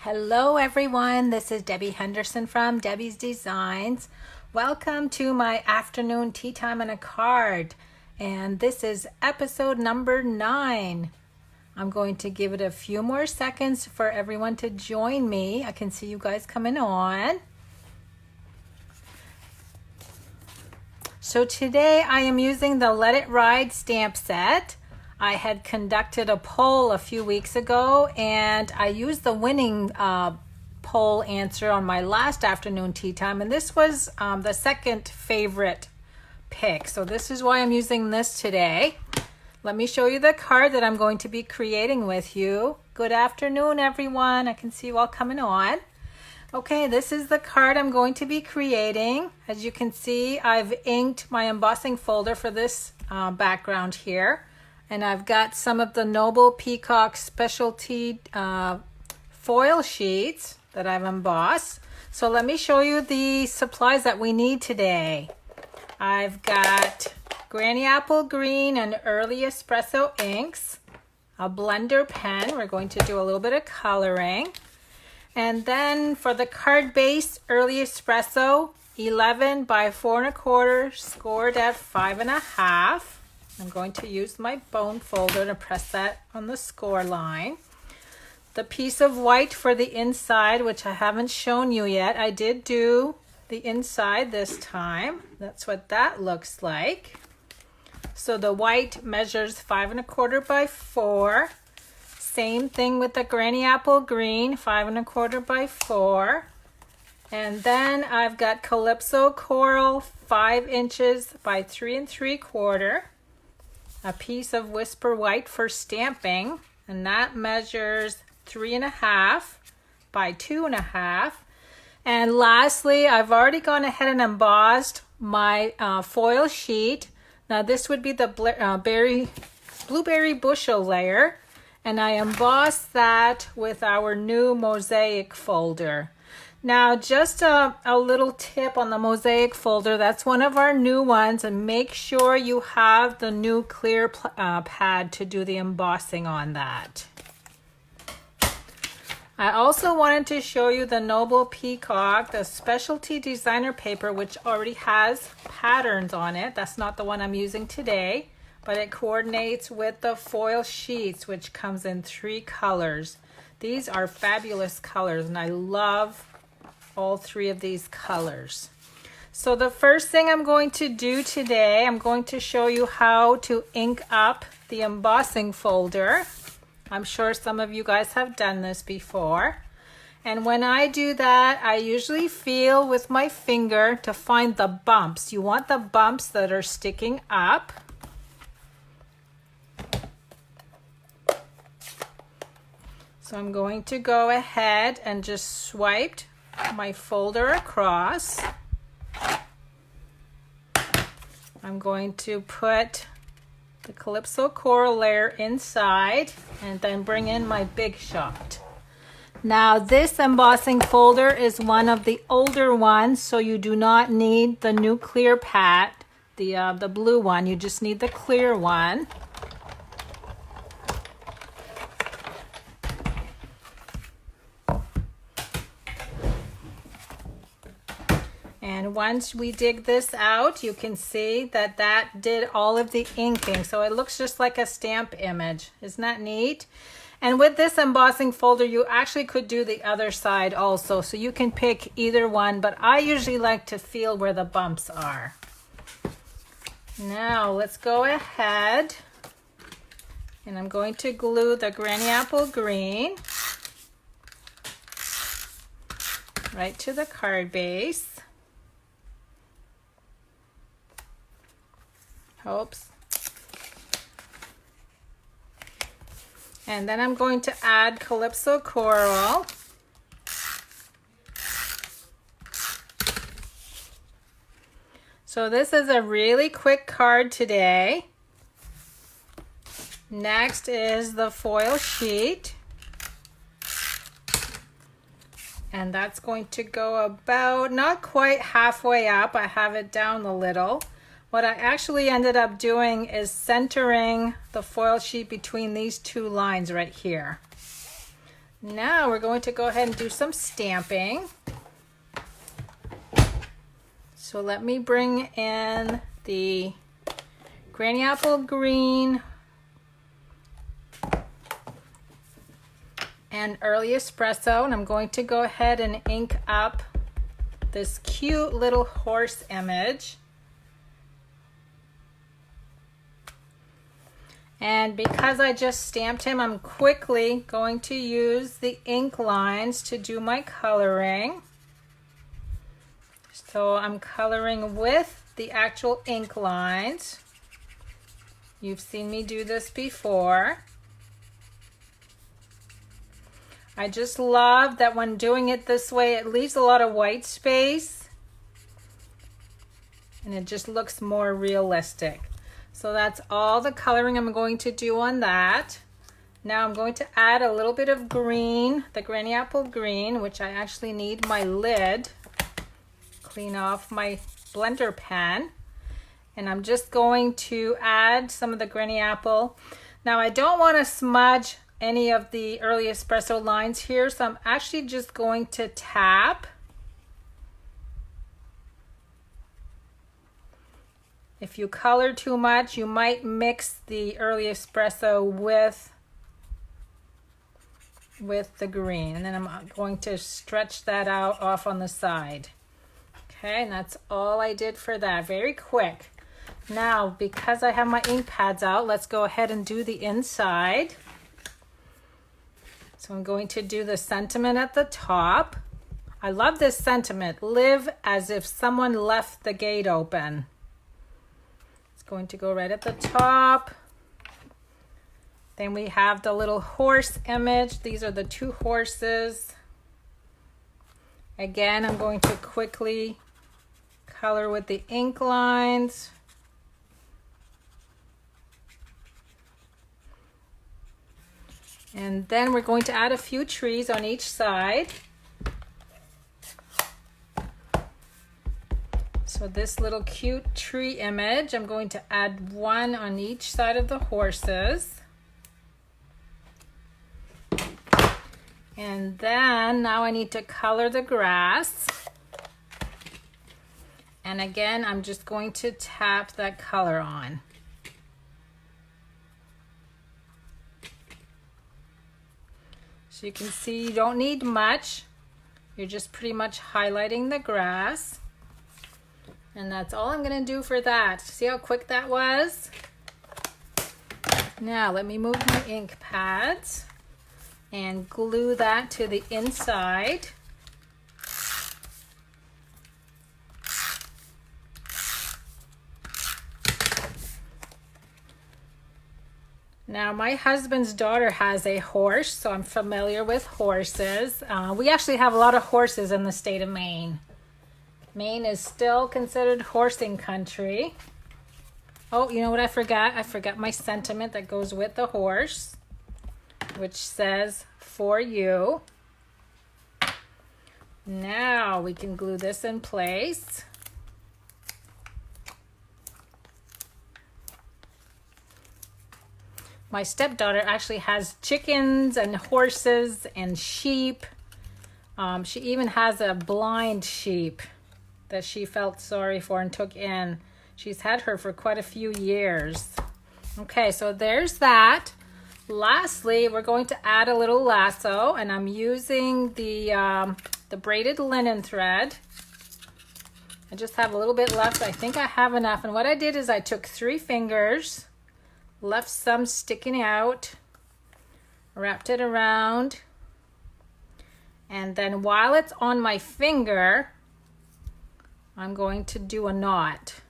Hello everyone, this is Debbie Henderson from Debbie's Designs. Welcome to my afternoon tea time and a card. And this is episode number 9. I'm going to give it a few more seconds for everyone to join me. I can see you guys coming on. So today I am using the Let It Ride stamp set. I had conducted a poll a few weeks ago and I used the winning poll answer on my last afternoon tea time, and this was the second favorite pick. So this is why I'm using this today. Let me show you the card that I'm going to be creating with you. Good afternoon everyone. I can see you all coming on. Okay, this is the card I'm going to be creating. As you can see, I've inked my embossing folder for this background here. And I've got some of the Noble Peacock specialty foil sheets that I've embossed. So let me show you the supplies that we need today. I've got Granny Apple Green and Early Espresso inks, a blender pen. We're going to do a little bit of coloring. And then for the card base, Early Espresso, 11 by 4 1/4, scored at 5.5. I'm going to use my bone folder to press that on the score line. The piece of white for the inside, which I haven't shown you yet. I did do the inside this time. That's what that looks like. So the white measures 5 1/4 by 4. Same thing with the Granny Apple Green, 5 1/4 by 4. And then I've got Calypso Coral, 5 inches by 3 3/4. A piece of Whisper White for stamping, and that measures 3.5 by 2.5. And lastly, I've already gone ahead and embossed my foil sheet. Now this would be the blueberry bushel layer, and I embossed that with our new mosaic folder. Now just a little tip on the mosaic folder, that's one of our new ones, and make sure you have the new clear pad to do the embossing on that. I also wanted to show you the Noble Peacock, the specialty designer paper, which already has patterns on it. That's not the one I'm using today, but it coordinates with the foil sheets, which comes in 3 colors. These are fabulous colors, and I love all 3 of these colors. So the first thing I'm going to do today, I'm going to show you how to ink up the embossing folder. I'm sure some of you guys have done this before. And when I do that, I usually feel with my finger to find the bumps. You want the bumps that are sticking up. So I'm going to go ahead and just swipe my folder across. I'm going to put the Calypso Coral layer inside and then bring in my Big Shot. Now this embossing folder is one of the older ones, so you do not need the new clear pad, the blue one. You just need the clear one. And once we dig this out, you can see that that did all of the inking. So it looks just like a stamp image. Isn't that neat? And with this embossing folder, you actually could do the other side also. So you can pick either one, but I usually like to feel where the bumps are. Now let's go ahead. And I'm going to glue the Granny Apple Green right to the card base. Oops. And then I'm going to add Calypso Coral. So this is a really quick card today. Next is the foil sheet. And that's going to go about not quite halfway up. I have it down a little. What I actually ended up doing is centering the foil sheet between these 2 lines right here. Now we're going to go ahead and do some stamping. So let me bring in the Granny Apple Green and Early Espresso, and I'm going to go ahead and ink up this cute little horse image. And because I just stamped him, I'm quickly going to use the ink lines to do my coloring. So I'm coloring with the actual ink lines. You've seen me do this before. I just love that when doing it this way, it leaves a lot of white space and it just looks more realistic. So that's all the coloring I'm going to do on that. Now I'm going to add a little bit of green, the Granny Apple Green, which I actually need my lid. Clean off my blender pen. And I'm just going to add some of the Granny Apple. Now I don't want to smudge any of the Early Espresso lines here, so I'm actually just going to tap. If you color too much, you might mix the Early Espresso with the green. And then I'm going to stretch that out off on the side. Okay, and that's all I did for that. Very quick. Now, because I have my ink pads out, let's go ahead and do the inside. So I'm going to do the sentiment at the top. I love this sentiment. Live as if someone left the gate open. Going to go right at the top. Then we have the little horse image. These are the two horses. Again, I'm going to quickly color with the ink lines. And then we're going to add a few trees on each side. So this little cute tree image, I'm going to add one on each side of the horses. And then now I need to color the grass. And again, I'm just going to tap that color on. So you can see you don't need much. You're just pretty much highlighting the grass. And that's all I'm going to do for that. See how quick that was? Now let me move my ink pads and glue that to the inside. Now my husband's daughter has a horse, so I'm familiar with horses. We actually have a lot of horses in the state of Maine. Maine is still considered horsing country. Oh, you know what I forgot? I forgot my sentiment that goes with the horse, which says, "For you." Now we can glue this in place. My stepdaughter actually has chickens and horses and sheep. She even has a blind sheep that she felt sorry for and took in. She's had her for quite a few years. Okay, so there's that. Lastly, we're going to add a little lasso, and I'm using the braided linen thread. I just have a little bit left. I think I have enough. And what I did is I took 3 fingers, left some sticking out, wrapped it around, and then while it's on my finger, I'm going to do a knot.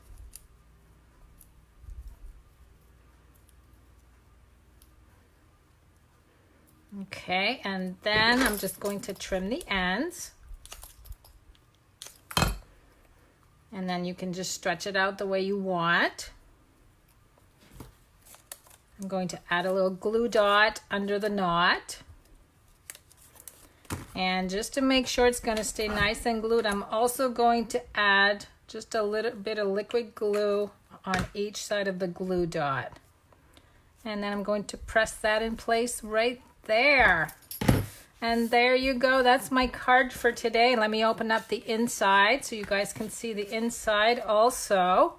Okay, and then I'm just going to trim the ends. And then you can just stretch it out the way you want. I'm going to add a little glue dot under the knot. And just to make sure it's going to stay nice and glued, I'm also going to add just a little bit of liquid glue on each side of the glue dot. And then I'm going to press that in place right there. And there you go. That's my card for today. Let me open up the inside so you guys can see the inside also.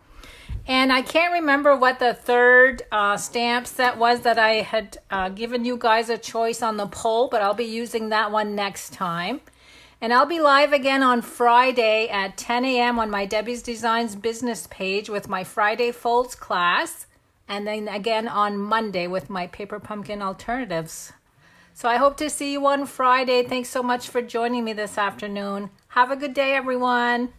And I can't remember what the third stamp set was that I had given you guys a choice on the poll, but I'll be using that one next time. And I'll be live again on Friday at 10 a.m. on my Debbie's Designs business page with my Friday Folds class. And then again on Monday with my Paper Pumpkin Alternatives. So I hope to see you on Friday. Thanks so much for joining me this afternoon. Have a good day, everyone.